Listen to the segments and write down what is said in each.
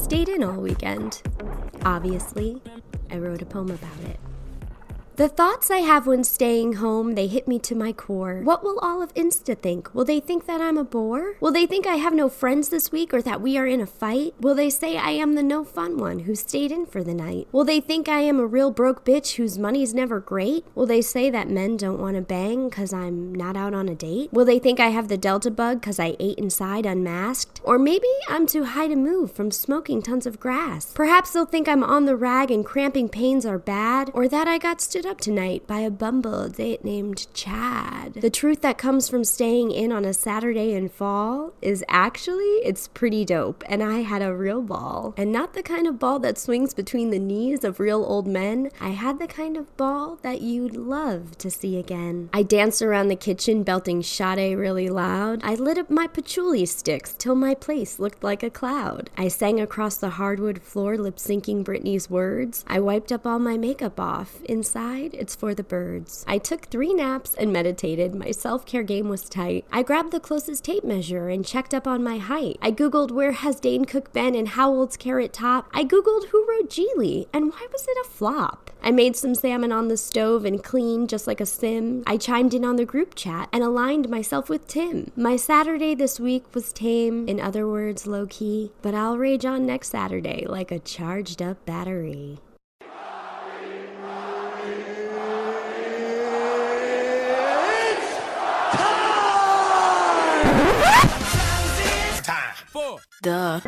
stayed in all weekend. Obviously, I wrote a poem about it. The thoughts I have when staying home, they hit me to my core. What will all of Insta think? Will they think that I'm a bore? Will they think I have no friends this week or that we are in a fight? Will they say I am the no fun one who stayed in for the night? Will they think I am a real broke bitch whose money's never great? Will they say that men don't want to bang cause I'm not out on a date? Will they think I have the Delta bug cause I ate inside unmasked? Or maybe I'm too high to move from smoking tons of grass. Perhaps they'll think I'm on the rag and cramping pains are bad, or that I got stood up tonight by a bumble date named Chad. The truth that comes from staying in on a Saturday in fall is actually it's pretty dope, and I had a real ball. And not the kind of ball that swings between the knees of real old men. I had the kind of ball that you'd love to see again. I danced around the kitchen belting Sade really loud. I lit up my patchouli sticks till my place looked like a cloud. I sang across the hardwood floor lip-syncing Britney's words. I wiped up all my makeup off. Inside, it's for the birds. I took 3 naps and meditated. My self-care game was tight. I grabbed the closest tape measure and checked up on my height. I googled where has Dane Cook been and how old's Carrot Top. I googled who wrote Geely and why was it a flop. I made some salmon on the stove and cleaned just like a sim. I chimed in on the group chat and aligned myself with Tim. My Saturday this week was tame, in other words low-key, but I'll rage on next Saturday like a charged up battery. Duh.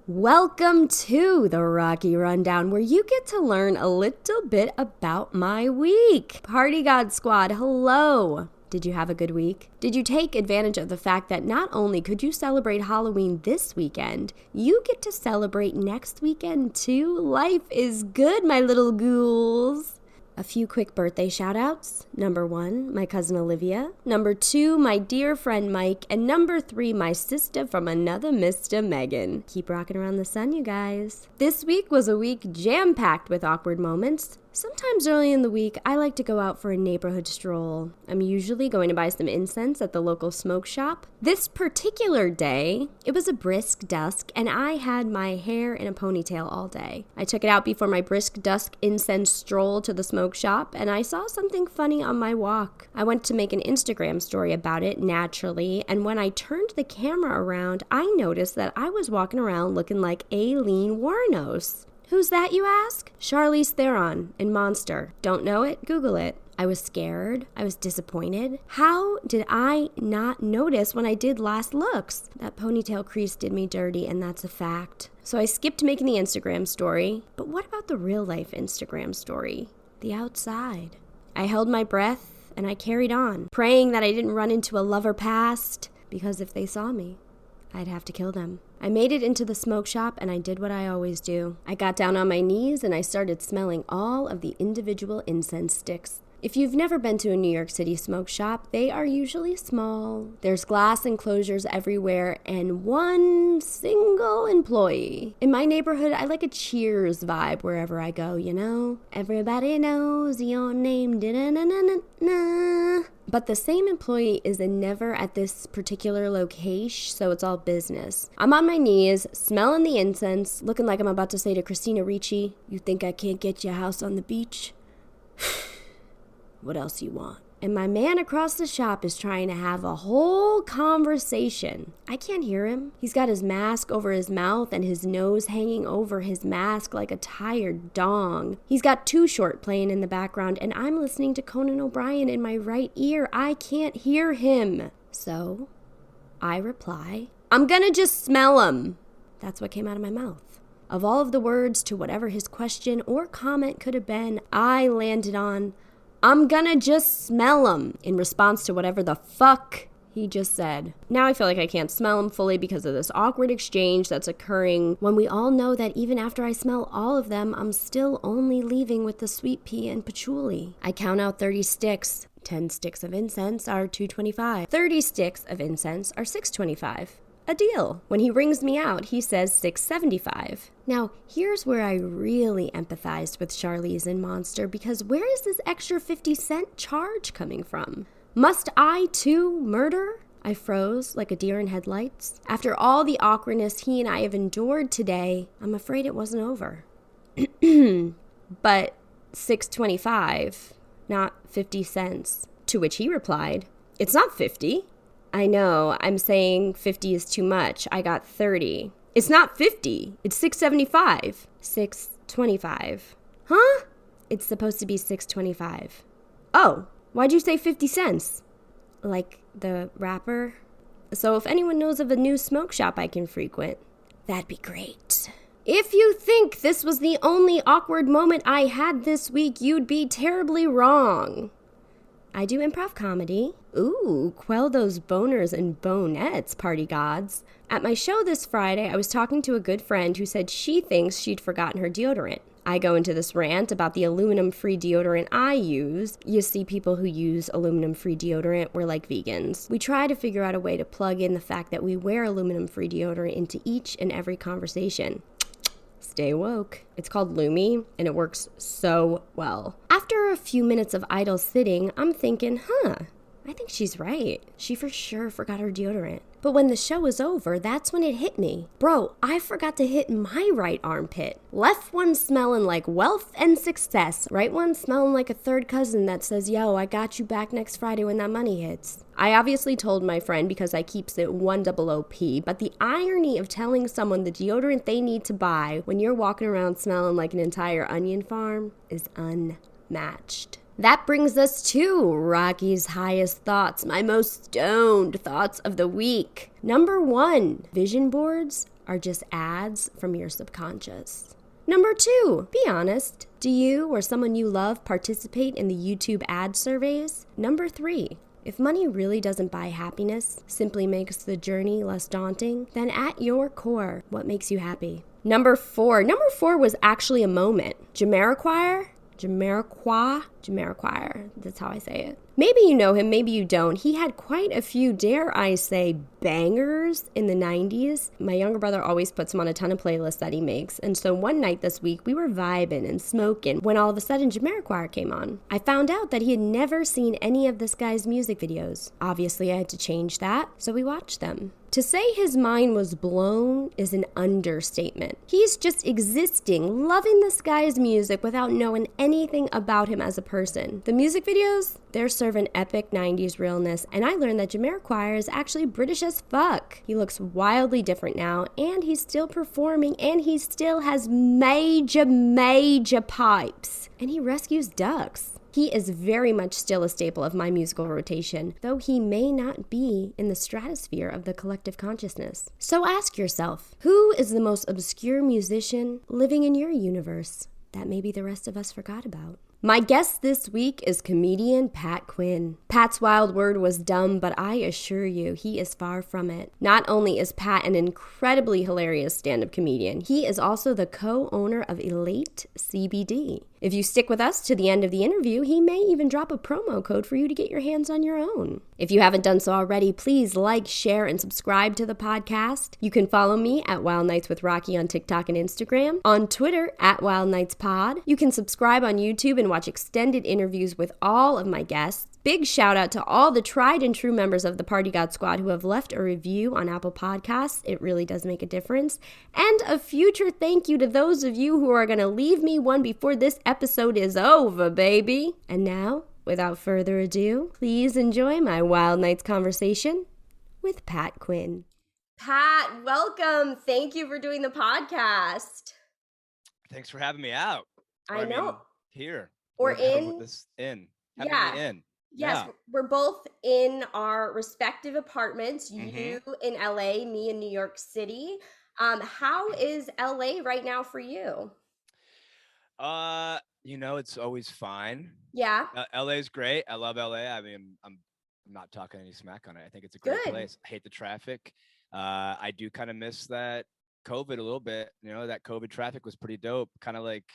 Welcome to the Rocky Rundown, where you get to learn a little bit about my week. Party God Squad, hello. Did you have a good week? Did you take advantage of the fact that not only could you celebrate Halloween this weekend, you get to celebrate next weekend too? Life is good, my little ghouls. A few quick birthday shout-outs. Number 1, my cousin Olivia. Number 2, my dear friend Mike. And number 3, my sister from another Mr. Megan. Keep rocking around the sun, you guys. This week was a week jam-packed with awkward moments. Sometimes early in the week, I like to go out for a neighborhood stroll. I'm usually going to buy some incense at the local smoke shop. This particular day, it was a brisk dusk, and I had my hair in a ponytail all day. I took it out before my brisk dusk incense stroll to the smoke shop, and I saw something funny on my walk. I went to make an Instagram story about it, naturally, and when I turned the camera around, I noticed that I was walking around looking like Aileen Wuornos. Who's that, you ask? Charlize Theron in Monster. Don't know it? Google it. I was scared. I was disappointed. How did I not notice when I did last looks? That ponytail crease did me dirty, and that's a fact. So I skipped making the Instagram story. But what about the real life Instagram story? The outside. I held my breath, and I carried on, praying that I didn't run into a lover past, because if they saw me, I'd have to kill them. I made it into the smoke shop, and I did what I always do. I got down on my knees, and I started smelling all of the individual incense sticks. If you've never been to a New York City smoke shop, they are usually small. There's glass enclosures everywhere, and one single employee. In my neighborhood, I like a Cheers vibe wherever I go, you know? Everybody knows your name, da-na-na-na-na. But the same employee is never at this particular location, so it's all business. I'm on my knees, smelling the incense, looking like I'm about to say to Christina Ricci, "You think I can't get your house on the beach? What else you want?" And my man across the shop is trying to have a whole conversation. I can't hear him. He's got his mask over his mouth and his nose hanging over his mask like a tired dong. He's got Too Short playing in the background, and I'm listening to Conan O'Brien in my right ear. I can't hear him. So I reply, "I'm gonna just smell him." That's what came out of my mouth. Of all of the words to whatever his question or comment could have been, I landed on, "I'm gonna just smell him," in response to whatever the fuck he just said. Now I feel like I can't smell him fully because of this awkward exchange that's occurring when we all know that even after I smell all of them, I'm still only leaving with the sweet pea and patchouli. I count out 30 sticks. 10 sticks of incense are $2.25. 30 sticks of incense are $6.25. A deal. When he rings me out, he says $6.75. Now, here's where I really empathized with Charlize in Monster, because where is this extra 50-cent charge coming from? Must I too murder? I froze like a deer in headlights. After all the awkwardness he and I have endured today, I'm afraid it wasn't over. But $6.25, not 50 cents. To which he replied, it's not 50. I know, I'm saying 50 is too much. I got 30. It's not 50. It's $6.75. $6.25. Huh? It's supposed to be $6.25. Oh, why'd you say 50 cents? Like the rapper? So if anyone knows of a new smoke shop I can frequent, that'd be great. If you think this was the only awkward moment I had this week, you'd be terribly wrong. I do improv comedy. Ooh, quell those boners and bonettes, party gods. At my show this Friday, I was talking to a good friend who said she thinks she'd forgotten her deodorant. I go into this rant about the aluminum-free deodorant I use. You see, people who use aluminum-free deodorant, we're like vegans. We try to figure out a way to plug in the fact that we wear aluminum-free deodorant into each and every conversation. Stay woke. It's called Lumi, and it works so well. After a few minutes of idle sitting, I'm thinking, I think she's right. She for sure forgot her deodorant. But when the show was over, that's when it hit me. Bro, I forgot to hit my right armpit. Left one smelling like wealth and success. Right one smelling like a third cousin that says, yo, I got you back next Friday when that money hits. I obviously told my friend because I keeps it 100p, but the irony of telling someone the deodorant they need to buy when you're walking around smelling like an entire onion farm is unmatched. That brings us to Rocky's highest thoughts, my most stoned thoughts of the week. Number 1, vision boards are just ads from your subconscious. Number 2, be honest. Do you or someone you love participate in the YouTube ad surveys? Number 3, if money really doesn't buy happiness, simply makes the journey less daunting, then at your core, what makes you happy? Number 4 was actually a moment. Jamiroquai, that's how I say it. Maybe you know him, maybe you don't. He had quite a few, dare I say, bangers in the 90s. My younger brother always puts him on a ton of playlists that he makes. And so one night this week, we were vibing and smoking when all of a sudden Jamiroquai came on. I found out that he had never seen any of this guy's music videos. Obviously, I had to change that, so we watched them. To say his mind was blown is an understatement. He's just existing, loving this guy's music without knowing anything about him as a person. The music videos, they're serving epic 90s realness, and I learned that Jamiroquai is actually British as fuck. He looks wildly different now, and he's still performing, and he still has major pipes. And he rescues ducks. He is very much still a staple of my musical rotation, though he may not be in the stratosphere of the collective consciousness. So ask yourself, who is the most obscure musician living in your universe that maybe the rest of us forgot about? My guest this week is comedian Pat Quinn. Pat's wild word was dumb, but I assure you, he is far from it. Not only is Pat an incredibly hilarious stand-up comedian, he is also the co-owner of Elate CBD. If you stick with us to the end of the interview, he may even drop a promo code for you to get your hands on your own. If you haven't done so already, please like, share, and subscribe to the podcast. You can follow me at Wild Nights with Rocky on TikTok and Instagram, on Twitter at Wild Nights Pod. You can subscribe on YouTube and watch extended interviews with all of my guests. Big shout out to all the tried and true members of the Party God Squad who have left a review on Apple Podcasts. It really does make a difference. And a future thank you to those of you who are going to leave me one before this episode is over, baby. And now, without further ado, please enjoy my Wild Nights conversation with Pat Quinn. Pat, welcome. Thank you for doing the podcast. Thanks for having me out. I know. mean, here. Or Having in. This in. Having Yeah. me in. Yes, Yeah. we're both in our respective apartments. Mhm. You in LA, me in New York City. How is LA right now for you? It's always fine. Yeah, LA's great. I love LA. I mean, I'm not talking any smack on it. I think it's a great Good. place. I hate the traffic. I do kind of miss that COVID a little bit. That COVID traffic was pretty dope. Kind of like,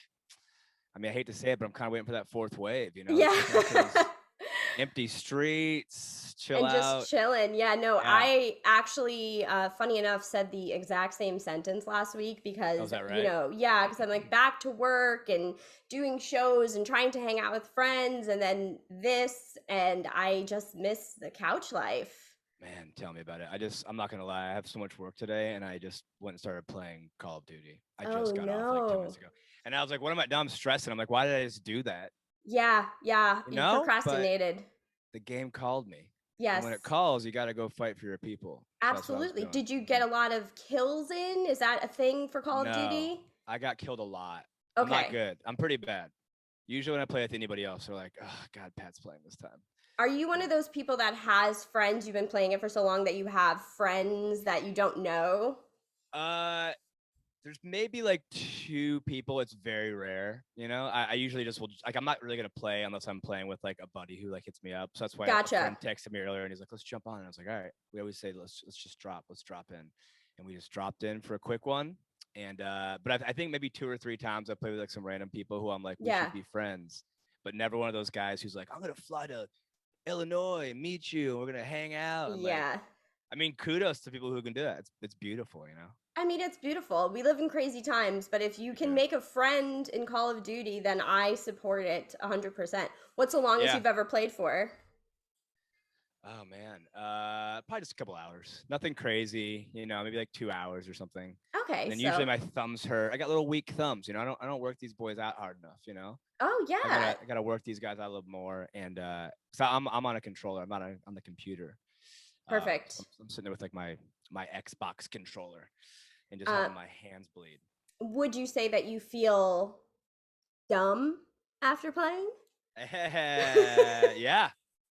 I hate to say it, but I'm kind of waiting for that fourth wave. Yeah. It's like those empty streets, just chill And out. just chilling. Yeah, no, Yeah. I actually, funny enough, said the exact same sentence last week Oh, is because, that right? yeah, because I'm like back to work and doing shows and trying to hang out with friends and then this, and I just miss the couch life. Man, tell me about it. I'm not gonna lie. I have so much work today, and I just went and started playing Call of Duty. I Oh just got off like 10 minutes no. ago, and I was like, "What am I? Now I'm stressing." I'm like, "Why did I just do that?" Yeah, yeah, You you know? But procrastinated. the game called me, and when it Yes, calls, you got to go fight for your people. So that's what I was absolutely. doing. Did you get a lot of kills in? Is that a thing for Call of No, Duty? I got killed a lot. I'm not Okay. good. I'm pretty bad. Usually when I play with anybody else, they're like, "Oh God, Pat's playing this time." Are you one And of those people that has friends, you've been playing it for so long that you have friends that you don't know? there's maybe like two people. It's very rare, you know. I usually just will like I'm not really gonna play unless I'm playing with like a buddy who like hits me up. So that's why a Gotcha. friend texted me earlier and he's like, "Let's jump on." And I was like, "All right." We always say let's drop in, and we just dropped in for a quick one. And but I think maybe two or three times I played with like some random people who I'm like, we Yeah. should be friends, but never one of those guys who's like, I'm gonna fly to Illinois and meet you, and we're gonna hang out. And like, Yeah. I mean, kudos to people who can do that. It's beautiful, you know. I mean, it's beautiful. We live in crazy times, but if you We can do. make a friend in Call of Duty, then I support it 100%. What's the longest Yeah. you've ever played for? Oh man, probably just a couple hours. Nothing crazy, you know, maybe like 2 hours or something. Okay, And then usually so. my thumbs hurt. I got little weak thumbs, you know. I don't work these boys out hard enough, you know. Oh, yeah. I gotta work these guys out a little more. And so I'm on a controller. I'm not on the computer. So Perfect. I'm sitting there with like my Xbox controller and just Uh, having my hands bleed. would you say that you feel dumb after playing? Yeah,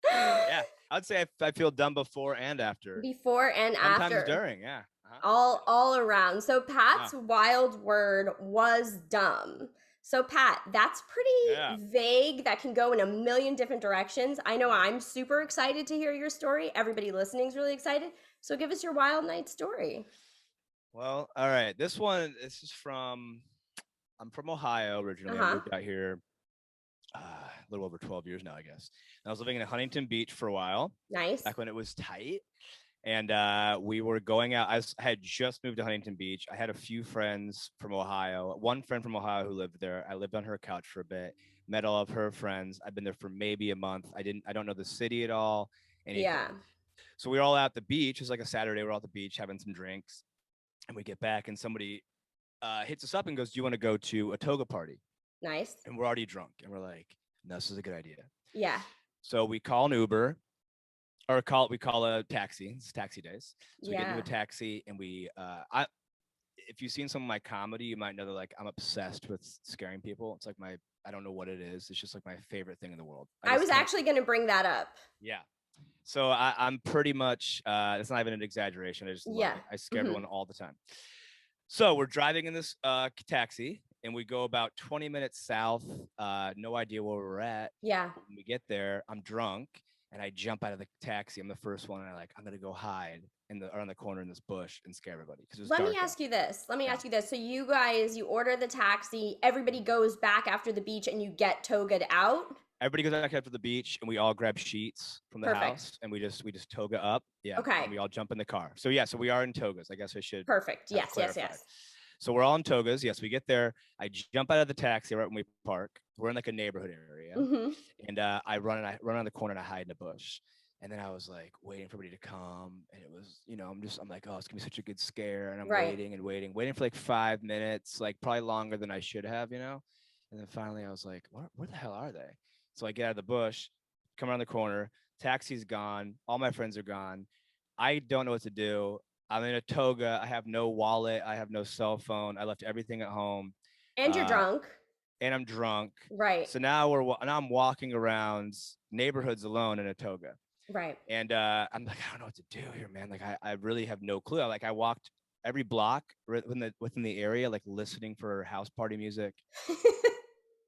yeah. I'd say I feel dumb before and after. Before and Sometimes after. during, yeah. Uh-huh. All around. So Yeah. Pat's wild word was dumb. So Pat, that's Yeah. pretty vague. That can go in a million different directions. I know I'm super excited to hear your story. Everybody listening is really excited. So give us your wild night story. Well, all right. This is from, I'm from Ohio originally. I Uh-huh. moved out here a little over 12 years now, I guess. And I was living in Huntington Beach for a while, Nice. back when it was tight. And we were going out. I had just moved to Huntington Beach. I had a few friends from Ohio. One friend from Ohio who lived there. I lived on her couch for a bit. Met all of her friends. I've been there for maybe a month. I don't know the city at all. Yeah. Anything. So we were all at the beach. It was like a Saturday. We're all at the beach having some drinks, and we get back, and somebody hits us up and goes, "Do you want to go to a toga party?" Nice. And we're already drunk, and we're like, "No, this is a good idea." Yeah. So we call an Uber, or we call a taxi. It's taxi days. So we get into a Yeah. taxi, and I if you've seen some of my comedy, you might know that like I'm obsessed with scaring people. It's like I don't know what it is. It's just like my favorite thing in the world. I I just was can't. actually going to bring that up. Yeah. So I'm pretty much. It's not even an exaggeration. I just love Yeah. it. I scare Hmm. everyone all the time. So we're driving in this taxi, and we go about 20 minutes south. No idea where we're at. Yeah. When we get there, I'm drunk, and I jump out of the taxi. I'm the first one, and I'm gonna go hide around the corner in this bush and scare everybody because it was Let me dark out. ask you this. Let me Yeah. ask you this. So you guys, you order the taxi, everybody goes back after the beach and you get togaed out? Everybody goes back up to the beach, and we all grab sheets from the Perfect. house, and we just toga up. Yeah, Okay. and we all jump in the car. So yeah, so we are in togas. I guess I should Perfect. have Yes, yes, clarified. yes. So we're all in togas. Yes, we get there. I jump out of the taxi right when we park. We're in like a neighborhood area, Mm-hmm. and I run around the corner and I hide in a bush. And then I was like waiting for everybody to come, and it was, I'm like, oh, it's gonna be such a good scare, and I'm Right. waiting and waiting for like 5 minutes, like probably longer than I should have, you know. And then finally, I was like, where the hell are they? So I get out of the bush, come around the corner, taxi's gone, all my friends are gone. I don't know what to do. I'm in a toga. I have no wallet. I have no cell phone. I left everything at home, And you're uh, drunk. and I'm drunk. Right. So now I'm walking around neighborhoods alone in a toga. Right. And I'm like, I don't know what to do here, man. Like, I really have no clue. I walked every block within the area, like listening for house party music,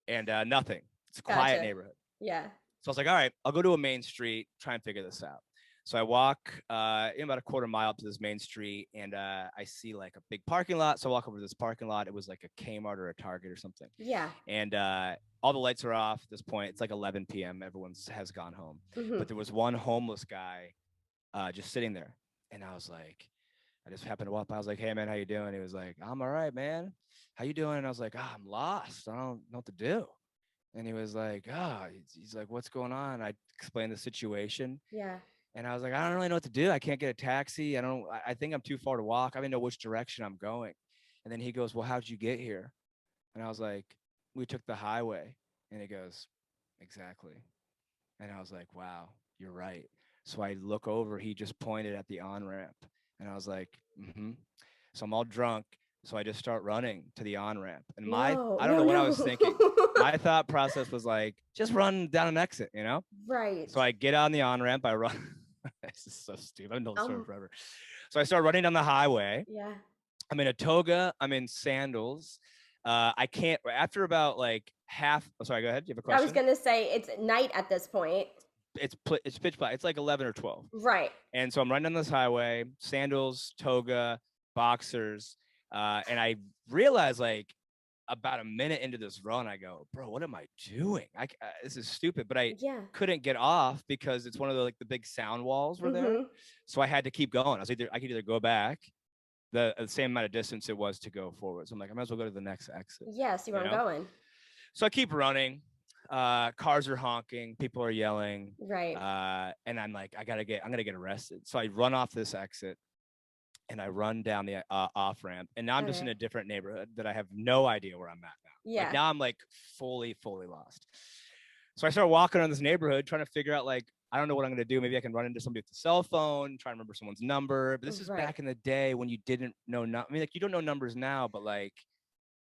and nothing. It's a quiet Gotcha. neighborhood. Yeah. So I was like, all right, I'll go to a main street, try and figure this out. So I walk in about a quarter mile up to this main street, and I see like a big parking lot. So I walk over to this parking lot. It was like a Kmart or a Target or something. Yeah. And all the lights are off at this point. It's like 11 p.m. Everyone has gone home. But there was one homeless guy just sitting there. And I was like, I just happened to walk by. I was like, hey, man, how you doing? He was like, I'm all right, man. How you doing? And I was like, oh, I'm lost. I don't know what to do. And he was like, he's like, what's going on? I explained the situation. Yeah. And I was like, I don't really know what to do. I can't get a taxi. I think I'm too far to walk. I don't even know which direction I'm going. And then he goes, well, how'd you get here? And I was like, we took the highway. And he goes, exactly. And I was like, wow, you're right. So I look over, he just pointed at the on-ramp. And I was like, mm-hmm. So I'm all drunk. So I just start running to the on-ramp. And I don't know what I was thinking. My thought process was like, just run down an exit, you know? Right. So I get on the on-ramp, I run. This is so stupid. I've known this story forever. So I start running down the highway. Yeah. I'm in a toga. I'm in sandals. I can't, after about like half, oh, sorry, go ahead. Do you have a question? I was going to say it's night at this point. It's pitch black. It's like 11 or 12. Right. And so I'm running down this highway, sandals, toga, boxers. And I realized like about a minute into this run, I go, bro, what am I doing? This is stupid, but I couldn't get off because it's one of the big sound walls were there. So I had to keep going. I could either go back the same amount of distance it was to go forward. So I'm like, I might as well go to the next exit. Yes, you were going. So I keep running. Cars are honking, people are yelling. Right. And I'm like, I'm gonna get arrested. So I run off this exit and I run down the off ramp. And now I'm just in a different neighborhood that I have no idea where I'm at now. Yeah. Like now I'm like fully lost. So I start walking around this neighborhood trying to figure out like, I don't know what I'm going to do. Maybe I can run into somebody with a cell phone, try to remember someone's number. But this is back in the day when you didn't know. I mean, like you don't know numbers now, but like,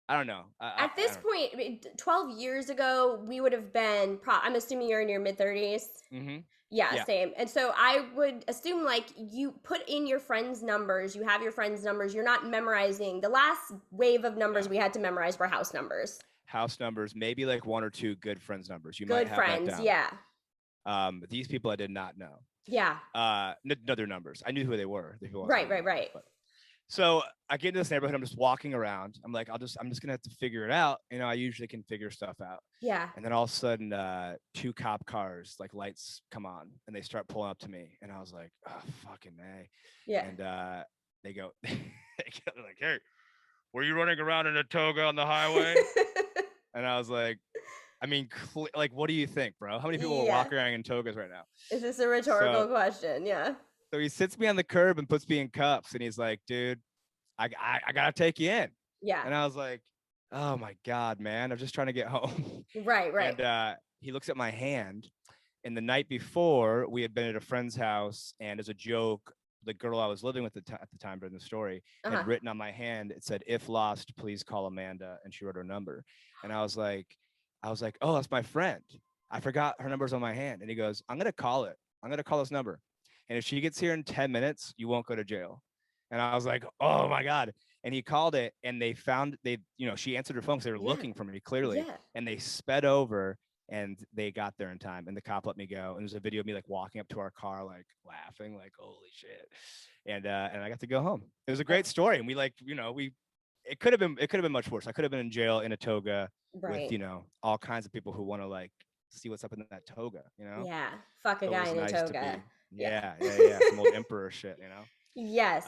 I don't know. At this point, 12 years ago, we would have been, I'm assuming you're in your mid 30s. Mm-hmm. Yeah, same. And so I would assume like you put in your friends' numbers, you have your friends' numbers, you're not memorizing. The last wave of numbers we had to memorize were house numbers. House numbers, maybe like one or two good friends' numbers. You good might have friends, that down. Yeah. These people I did not know. Yeah. No, their numbers. I knew who they were. Right. But, so I get into this neighborhood. I'm just walking around. I'm like, I'm just gonna have to figure it out. You know, I usually can figure stuff out. Yeah. And then all of a sudden, two cop cars, like lights come on, and they start pulling up to me. And I was like, oh fucking A. Yeah. And they go, they're like, hey, were you running around in a toga on the highway? And I was like, I mean, like, what do you think, bro? How many people are walking around in togas right now? Is this a rhetorical question? Yeah. So he sits me on the curb and puts me in cuffs, and he's like, dude, I gotta take you in. Yeah. And I was like, oh my God, man, I'm just trying to get home. Right. And he looks at my hand, and the night before we had been at a friend's house, and as a joke, the girl I was living with at the time during the story had written on my hand, it said, if lost, please call Amanda. And she wrote her number. And I was like, oh, that's my friend. I forgot her number's on my hand. And he goes, I'm going to call it. I'm going to call this number. And if she gets here in 10 minutes, you won't go to jail. And I was like, oh my God. And he called it, and she answered her phone because they were looking for me clearly. Yeah. And they sped over, and they got there in time, and the cop let me go. And there's a video of me like walking up to our car, like laughing, like, holy shit. And I got to go home. It was a great story. And it could have been much worse. I could have been in jail in a toga with, all kinds of people who want to like see what's up in that toga, Yeah. Fuck a guy in a toga. Yeah. Some old emperor shit, Yes.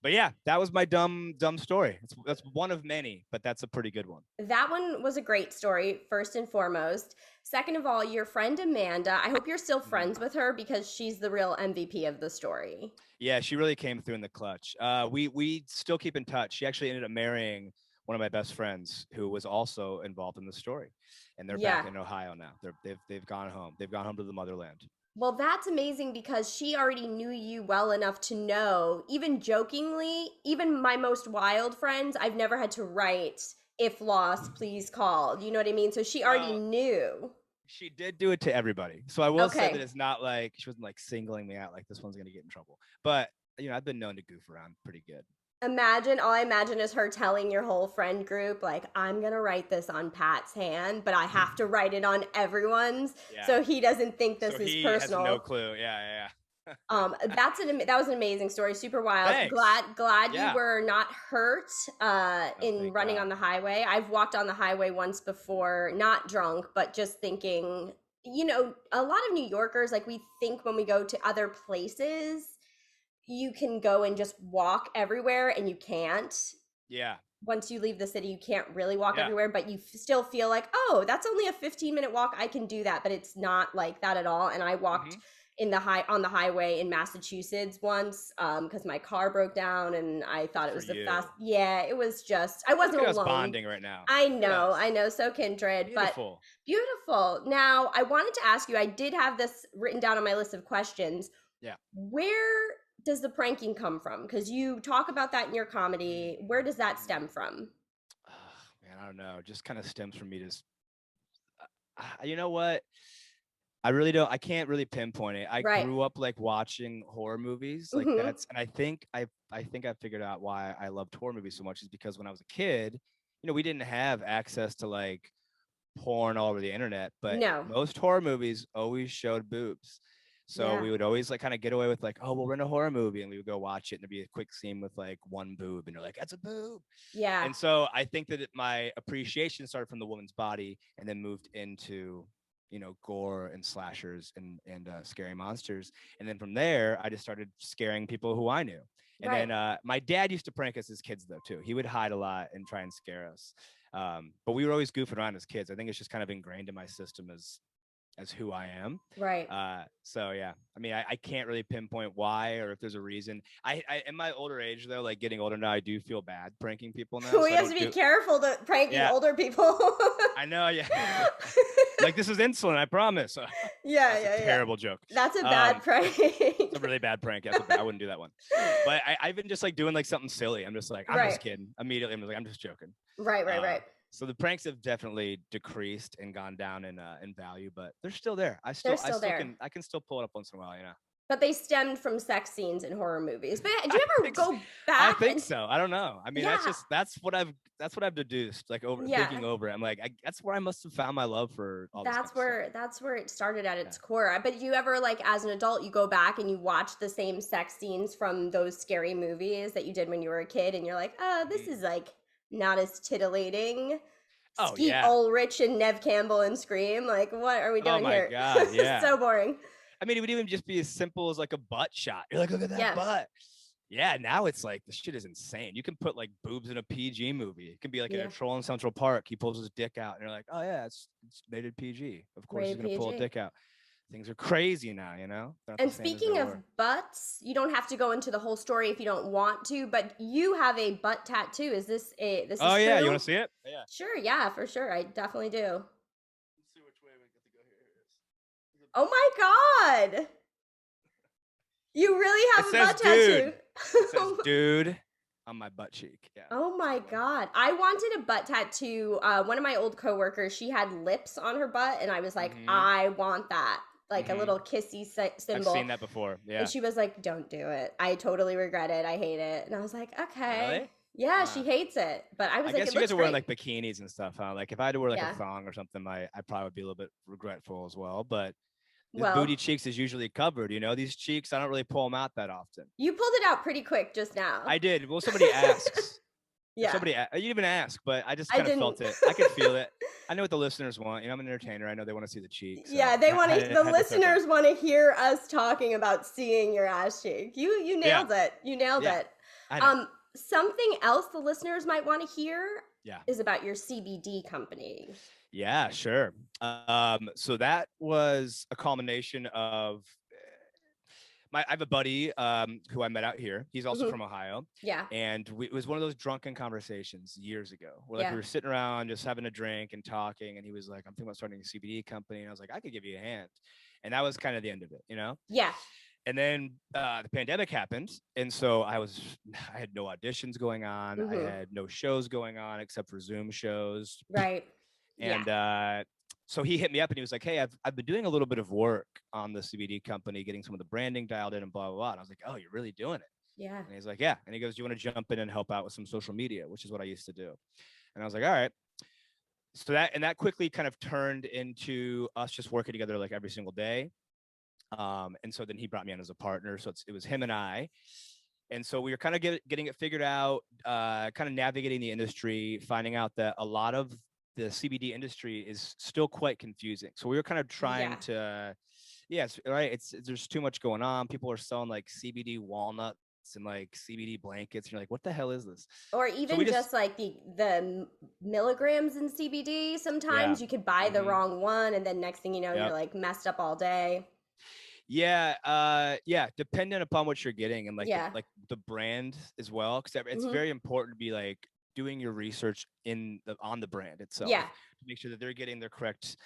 But yeah, that was my dumb story. That's one of many, but that's a pretty good one. That one was a great story, first and foremost. Second of all, your friend Amanda, I hope you're still friends with her because she's the real MVP of the story. Yeah, she really came through in the clutch. We still keep in touch. She actually ended up marrying one of my best friends who was also involved in the story. And they're back in Ohio now. They've gone home. They've gone home to the motherland. Well, that's amazing because she already knew you well enough to know, even jokingly, even my most wild friends, I've never had to write, if lost, please call. You know what I mean? So she already knew. She did do it to everybody. So I will say that it's not like, she wasn't like singling me out like this one's going to get in trouble. But, I've been known to goof around pretty good. All I imagine is her telling your whole friend group, like, I'm going to write this on Pat's hand, but I have to write it on everyone's so he doesn't think this is personal. He has no clue. Yeah. That was an amazing story. Super wild. Thanks. Glad you Yeah. were not hurt Oh, in thank running God. on the highway. I've walked on the highway once before, not drunk, but just thinking, a lot of New Yorkers, like, we think when we go to other places, you can go and just walk everywhere, and you can't. Yeah. Once you leave the city, you can't really walk Yeah. everywhere, but you still feel like, oh, that's only a 15-minute walk. I can do that, but it's not like that at all. And I walked Hmm. on the highway in Massachusetts once because my car broke down, and I thought it For was the you. fast. Yeah, it was just I Look wasn't at us alone. bonding right now. I Look at know, us. so kindred, but Beautiful. beautiful. Now, I wanted to ask you. I did have this written down on my list of questions. Yeah. Where does the pranking come from? Because you talk about that in your comedy. Where does that Mhm. stem from? Man, I don't know. It just kind of stems from me just, you know what? I really don't. I can't really pinpoint it. I Right. grew up like watching horror movies, like Mm-hmm. that's, and I think I figured out why I loved horror movies so much is because when I was a kid, we didn't have access to like porn all over the internet, but No. most horror movies always showed boobs. So Yeah. we would always like kind of get away with like, oh, well, we're in a horror movie, and we would go watch it, and there'd be a quick scene with like one boob, and you're like, that's a boob. Yeah. And so I think that my appreciation started from the woman's body and then moved into, gore and slashers and scary monsters. And then from there, I just started scaring people who I knew. And Right. then my dad used to prank us as kids, though, too. He would hide a lot and try and scare us. But we were always goofing around as kids. I think it's just kind of ingrained in my system as who I am. Right. So yeah, I mean, I can't really pinpoint why or if there's a reason. I in my older age though, like getting older now, I do feel bad pranking people now. We So I have to don't be do. careful to pranking Yeah, older people. I know. Yeah, like this is insulin, I promise. Yeah, That's a yeah, yeah. terrible joke. That's a bad Um, prank. it's a really bad prank. I wouldn't do that one. But I've been just like doing like something silly. I'm just like, I'm Right. just kidding. Immediately, I'm just like, I'm just joking. Right, right, Uh, right. so the pranks have definitely decreased and gone down in value, but they're still there. They're still there. I can still pull it up once in a while, But they stemmed from sex scenes in horror movies. But do I you ever think s- go I back think and so. I don't know. I mean, yeah, that's what I've deduced. Like over yeah. thinking over it, I'm like, that's where I must have found my love for all this kind That's of stuff. where it started at Yeah. its core. But you ever, like, as an adult, you go back and you watch the same sex scenes from those scary movies that you did when you were a kid, and you're like, oh, this Mhm. is like not as titillating. Oh Skeet yeah. Ulrich and Nev Campbell and Scream. Like, what are we Oh doing my here? God. Yeah. So boring. I mean, it would even just be as simple as like a butt shot. You're like, look at that Yeah. butt. Yeah, now it's like the shit is insane. You can put like boobs in a PG movie. It can be like in Yeah. a troll in Central Park. He pulls his dick out, and you're like, oh yeah, it's rated PG. Of course, he's Rated gonna pull a PG. dick out. Things are crazy now. They're not the And same as they speaking of were. butts, you don't have to go into the whole story if you don't want to, but you have a butt tattoo. Is this this Oh is yeah, you true? want to see it? Yeah. Sure, yeah, for sure. I definitely do. Let's see which way we get to go here. Here it is. Oh my god. You really It have a says butt dude. tattoo. It says dude on my butt cheek. Yeah. Oh my god. I wanted a butt tattoo. One of my old coworkers, she had lips on her butt, and I was like, Mm-hmm. I want that. Like a Mm-hmm. little kissy I've symbol. seen that before. And Yeah. she was like, don't do it. I totally regret it. I hate it. And I was like, okay. Really? Yeah, she hates it. But I was I like, guess it you guys looks are wearing great. like bikinis and stuff, huh? Like if I had to wear like a Yeah. thong or something, I probably would be a little bit regretful as well. But this Well, booty cheeks is usually covered. These cheeks, I don't really pull them out that often. you pulled it out pretty quick just now. I did. Well, somebody asks. Yeah. You didn't even ask, but I just I kind of didn't. felt it. I could feel it. I know what the listeners want. I'm an entertainer. I know they want to see the cheeks. So Yeah, they want to. The I had to throw it down. listeners want to hear us talking about seeing your ass cheek. You Yeah. nailed it. You nailed Yeah. it. I know. Something else the listeners might want to hear Yeah. is about your CBD company. Yeah, sure. So that was a culmination of I have a buddy who I met out here. He's also Mhm. from Ohio. Yeah. And it was one of those drunken conversations years ago where like Yeah. we were sitting around just having a drink and talking. And he was like, I'm thinking about starting a CBD company. And I was like, I could give you a hand. And that was kind of the end of it. Yeah. And then the pandemic happened. And so I had no auditions going on. I Mhm. had no shows going on except for Zoom shows. Right. And Yeah. so he hit me up and he was like, hey, I've been doing a little bit of work on the CBD company, getting some of the branding dialed in and blah, blah, blah. And I was like, oh, you're really doing it. Yeah. And he's like, yeah. And he goes, do you want to jump in and help out with some social media, which is what I used to do. And I was like, all right. So that quickly kind of turned into us just working together like every single day. And so then he brought me on as a partner. So it was him and I. And so we were kind of getting it figured out, kind of navigating the industry, finding out that a lot of the CBD industry is still quite confusing. So we were kind of trying to, yes, right. There's too much going on. People are selling like CBD walnuts and like CBD blankets. And you're like, what the hell is this? Or So even we just like the milligrams in CBD. yeah. Sometimes you could buy the wrong one, and then next thing you know, you're Yep. like messed up all day. Yeah, dependent upon what you're getting and like Yeah. the brand as well, because it's Hmm. very important to be like doing your research on the brand itself Yeah. to make sure that they're getting their correct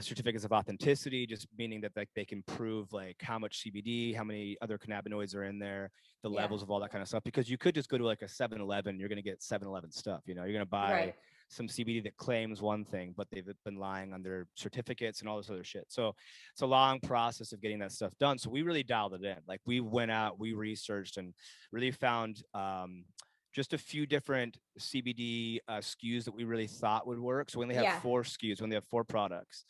certificates of authenticity, just meaning that like they can prove like how much CBD, how many other cannabinoids are in there, the Yeah. levels of all that kind of stuff. Because you could just go to like a 7-Eleven, you're gonna get 7-Eleven stuff. You're gonna buy Right. some CBD that claims one thing, but they've been lying on their certificates and all this other shit. So it's a long process of getting that stuff done. So we really dialed it in. Like we went out, we researched and really found just a few different CBD SKUs that we really thought would work. So we only have 4 SKUs. We only have 4 products.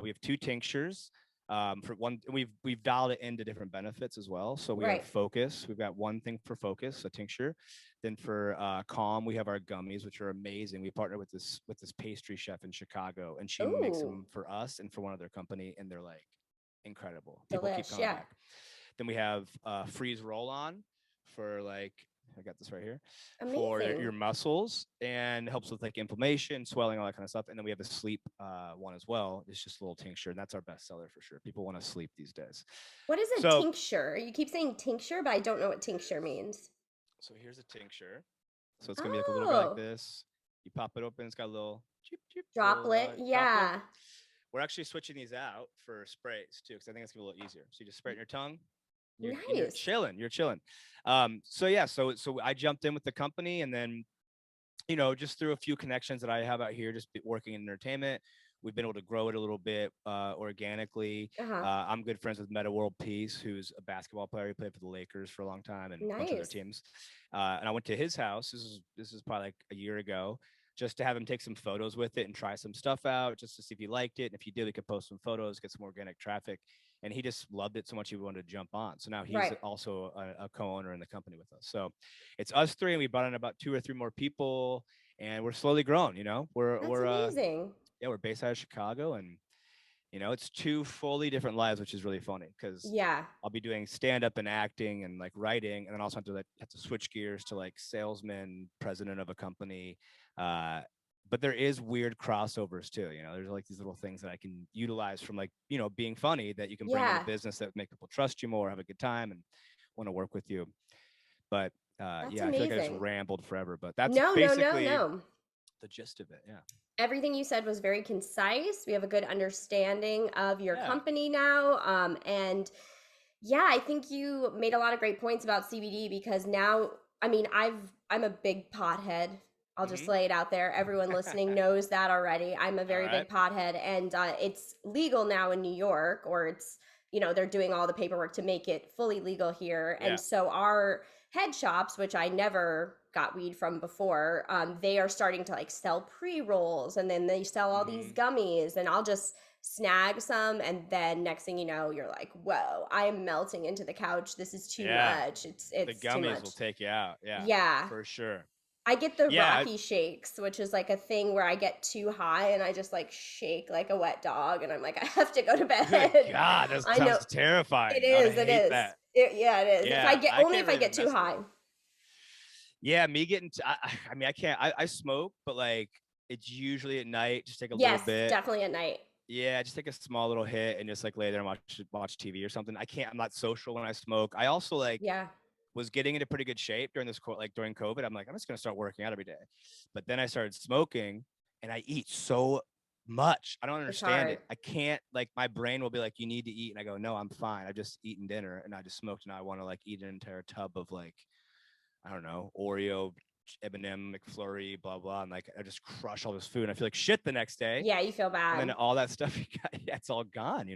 We have 2 tinctures. For one, we've dialed it into different benefits as well. So we have focus. We've got one thing for focus, a tincture. Then for calm, we have our gummies, which are amazing. We partner with this pastry chef in Chicago, and she makes them for us and for one other company, and they're like incredible. People keep coming back. Then we have freeze roll on for like, I got this right here. Amazing. For your muscles, and helps with like inflammation, swelling, all that kind of stuff. And then we have a sleep one as well. It's just a little tincture, and that's our best seller for sure. People want to sleep these days. What is a tincture? You keep saying tincture, but I don't know what tincture means. So here's a tincture. So it's gonna be like a little bit like this. You pop it open. It's got a little droplet. Droplet. We're actually switching these out for sprays too, because I think it's gonna be a little easier. So you just spray it in your tongue. You're chilling. So I jumped in with the company, and then, just through a few connections that I have out here, just working in entertainment, we've been able to grow it a little bit organically. I'm good friends with Meta World Peace, who's a basketball player. He played for the Lakers for a long time and a bunch of other teams. And I went to his house. This is probably like a year ago, just to have him take some photos with it and try some stuff out, just to see if he liked it. And if he did, we could post some photos, get some organic traffic. And he just loved it so much he wanted to jump on. So now he's also a co-owner in the company with us. So it's us 3, and we brought in about 2 or 3 more people, and we're slowly growing. We're amazing. We're based out of Chicago, and it's 2 fully different lives, which is really funny because I'll be doing stand-up and acting and like writing, and then also have to switch gears to like salesman, president of a company. But there is weird crossovers too. There's like these little things that I can utilize from like, being funny that you can bring in a business that make people trust you more, have a good time, and want to work with you. But I feel like I just rambled forever, but that's basically the gist of it. Yeah. Everything you said was very concise. We have a good understanding of your company now. And I think you made a lot of great points about CBD, because now, I mean, I'm a big pothead. I'll just lay it out there. Everyone listening knows that already. I'm a very big pothead, and it's legal now in New York, or it's, they're doing all the paperwork to make it fully legal here. And so our head shops, which I never got weed from before, they are starting to like sell pre-rolls, and then they sell all these gummies, and I'll just snag some, and then next thing you know, you're like, whoa, I'm melting into the couch. This is too much. It's the gummies will take you out. Yeah, for sure. I get the Rocky shakes, which is like a thing where I get too high and I just like shake like a wet dog, and I'm like, I have to go to bed. Good God, that sounds terrifying. It is. It is. It is. Yeah, if I get too high. Yeah, me getting. I mean, I can't. I smoke, but like it's usually at night. Just take a little bit. Yes, definitely at night. Yeah, just take a small little hit and just like lay there and watch TV or something. I can't. I'm not social when I smoke. I also like. Was getting into pretty good shape during during COVID. I'm like, I'm just gonna start working out every day. But then I started smoking, and I eat so much. I don't understand it. I can't, like, my brain will be like, you need to eat, and I go, no, I'm fine. I've just eaten dinner, and I just smoked, and I want to like eat an entire tub of like, I don't know, Oreo, M&M, McFlurry, blah blah, and like I just crush all this food, and I feel like shit the next day. Yeah, you feel bad. And then all that stuff, it's all gone,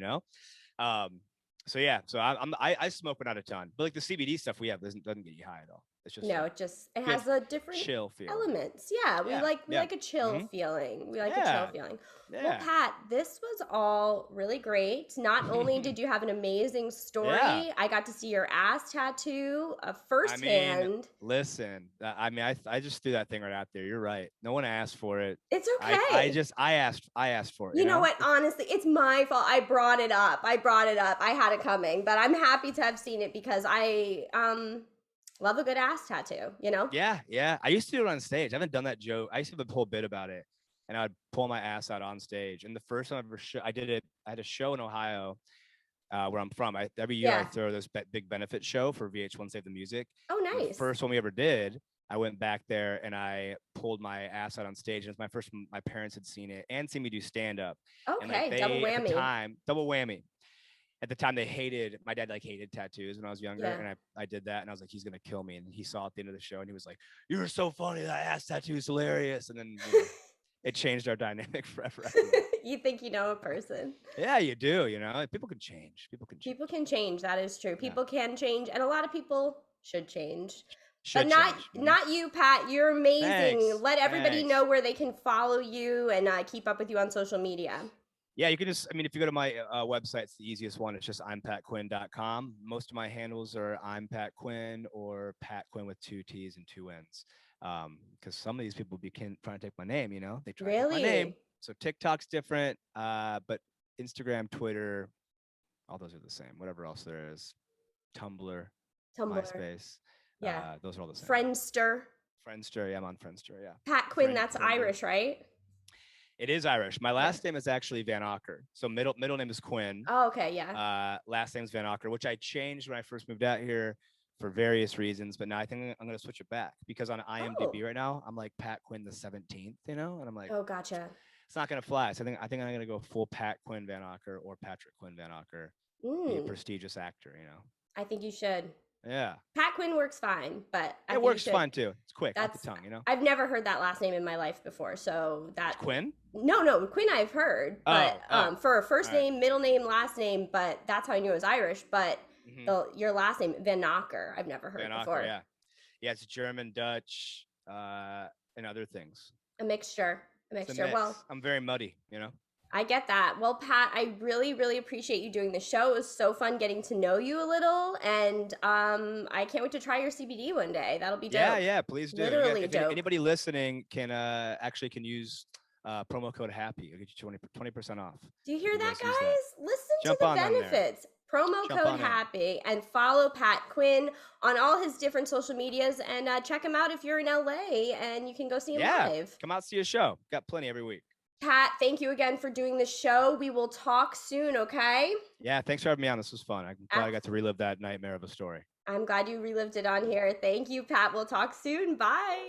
So I smoke, but not a ton. But like the CBD stuff we have doesn't get you high at all. It's just No, like it good has a different chill feel. elements. Yeah, we Yeah, like yeah. a chill Mhm. feeling. We like a chill Yeah, feeling. Well, yeah, Pat, this was all really great. Not only did you have an amazing yeah. story, I got to see your ass tattoo I mean, firsthand. listen. I mean, I just threw that thing right out there. You're right. No one asked for it. It's I okay. just I asked for it. You know what? Honestly, it's my fault. I brought it up. I had it coming, but I'm happy to have seen it because I love a good ass tattoo, you know? Yeah, yeah. I used to do it on stage. I haven't done that joke. I used to have a whole bit about it, and I'd pull my ass out on stage. And the first time I ever I did it. I had a show in Ohio, where I'm from. Every year I Yeah. throw this big benefit show for VH1 Save the Music. Oh, And the nice. first one we ever did, I went back there and I pulled my ass out on stage. And it's my first. My parents had seen it and seen me do stand up. And like Okay, double they at the whammy. time, double whammy. At the time, they hated my dad. Like hated tattoos when I was younger, Yeah. and I did that, and I was like, he's gonna kill me. And he saw at the end of the show, and he was like, "You're so funny. That ass tattoo is hilarious." And then it changed our dynamic forever. You think you know a person. Yeah, you do. People can change. People can change. People can change. That is true. People can change, and a lot of people should change. Should But not change. not you, Pat. You're amazing. Thanks. Let everybody Thanks. know where they can follow you and keep up with you on social media. Yeah, you can just, I mean, if you go to my website, it's the easiest one. It's just I'mPatQuinn.com. Most of my handles are I'm Pat Quinn or Pat Quinn with 2 T's and 2 N's. Because some of these people trying to take my name, they try to take my name. So TikTok's different, but Instagram, Twitter, all those are the same. Whatever else there is. Tumblr. MySpace. Yeah. Those are all the same. Friendster. Yeah, I'm on Friendster, yeah. Pat Quinn, that's Irish, right? It is Irish. My last name is actually Van Acker. So middle name is Quinn. Oh, okay, yeah. Last name's Van Acker, which I changed when I first moved out here for various reasons. But now I think I'm going to switch it back because on IMDb right now, I'm like Pat Quinn the 17th, and I'm like, oh, gotcha. It's not going to fly. So I think I'm going to go full Pat Quinn Van Acker or Patrick Quinn Van Acker, be a prestigious actor, I think you should. Yeah. Pat Quinn works fine, but it works fine too. It's quick off the tongue, I've never heard that last name in my life before, so that Quinn? No, Quinn I've heard, but for a first name, middle name, last name, but that's how I knew it was Irish. But your last name Van Acker, I've never heard before. Yeah, it's German, Dutch, and other things. A mixture. Well, I'm very muddy, I get that. Well, Pat, I really, really appreciate you doing the show. It was so fun getting to know you a little, and I can't wait to try your CBD one day. That'll be dope. Yeah, please do. Literally dope. Anybody listening can can use promo code HAPPY. It'll get you 20% off. Do you hear that, guys? Listen Jump to the benefits. Promo code HAPPY and follow Pat Quinn on all his different social medias and check him out if you're in LA and you can go see him live. Come out, see a show. Got plenty every week. Pat, thank you again for doing the show. We will talk soon, okay? Yeah, thanks for having me on. This was fun. I'm glad I got to relive that nightmare of a story. I'm glad you relived it on here. Thank you, Pat. We'll talk soon. Bye.